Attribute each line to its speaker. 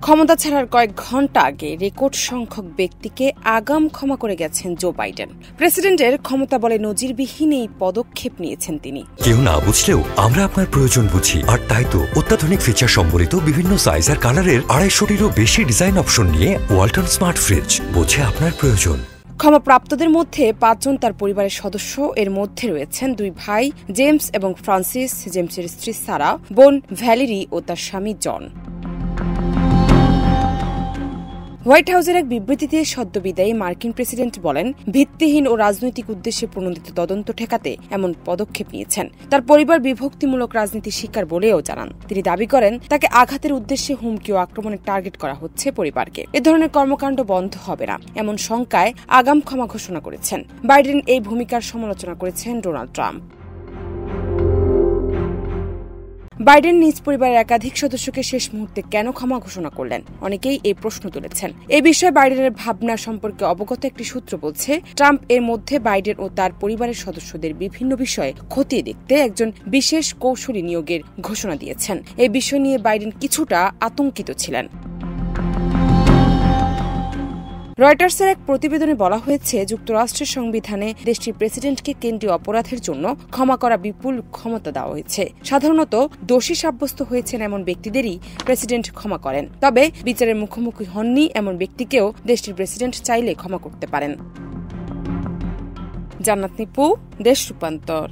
Speaker 1: ক্ষমতা ছাড়ার কয়েক ঘণ্টা আগে রেকর্ড সংখ্যক ব্যক্তিকে আগাম ক্ষমা করে গেছেন জো বাইডেন। প্রেসিডেন্টের ক্ষমতা বলে নজিরবিহীন এই পদক্ষেপ নিয়েছেন তিনি।
Speaker 2: কেউ না বুঝলেও আমরা আপনার প্রয়োজন বুঝি, আর তাই তো অত্যাধুনিক ফিচার সম্বলিত বিভিন্ন সাইজ আর কালারের 250-টিরও বেশি ডিজাইন অপশন নিয়ে ওয়ালটন স্মার্ট ফ্রিজ বোঝে আপনার প্রয়োজন।
Speaker 1: ক্ষমাপ্রাপ্তদের মধ্যে 5 জন তার পরিবারের সদস্য। এর মধ্যে রয়েছেন 2 ভাই জেমস এবং ফ্রান্সিস, জেমসের স্ত্রী সারা, বোন ভ্যালেরি ও তার স্বামী জন। হোয়াইট হাউসের এক বিবৃতিতে সদ্যবিদায়ী মার্কিন প্রেসিডেন্ট বলেন, ভিত্তিহীন ও রাজনৈতিক উদ্দেশ্যে প্রণোদিত তদন্ত ঠেকাতে এমন পদক্ষেপ নিয়েছেন। তার পরিবার বিভক্তিমূলক রাজনীতির শিকার বলেও জানান। তিনি দাবি করেন, তাকে আঘাতের উদ্দেশ্যে হুমকি ও আক্রমণের টার্গেট করা হচ্ছে পরিবারকে। এ ধরনের কর্মকাণ্ড বন্ধ হবে না এমন শঙ্কায় আগাম ক্ষমা ঘোষণা করেছেন। বাইডেন এই ভূমিকার সমালোচনা করেছেন ডোনাল্ড ট্রাম্প। বাইডেন নিজ পরিবারের একাধিক সদস্যকে শেষ মুহূর্তে কেন ক্ষমা ঘোষণা করলেন, অনেকেই এই প্রশ্ন তুলেছেন। এই বিষয়ে বাইডেনের ভাবনা সম্পর্কে অবগত একটি সূত্র বলছে, ট্রাম্প এর মধ্যে বাইডেন ও তার পরিবারের সদস্যদের বিভিন্ন বিষয়ে খতিয়ে দেখতে একজন বিশেষ কৌশলী নিয়োগের ঘোষণা দিয়েছেন। এই বিষয় নিয়ে বাইডেন কিছুটা আতঙ্কিত ছিলেন। রয়টার্সের এক প্রতিবেদনে বলা হয়েছে, যুক্তরাষ্ট্রের সংবিধানে দেশটির প্রেসিডেন্টকে কেন্দ্রীয় অপরাধের জন্য ক্ষমা করা বিপুল ক্ষমতা দেওয়া হয়েছে। সাধারণত দোষী সাব্যস্ত হয়েছেন এমন ব্যক্তিদেরই প্রেসিডেন্ট ক্ষমা করেন। তবে বিচারের মুখোমুখি হননি এমন ব্যক্তিকেও দেশটির প্রেসিডেন্ট চাইলে ক্ষমা করতে পারেন। জান্নাত নিপু, দেশ রূপান্তর।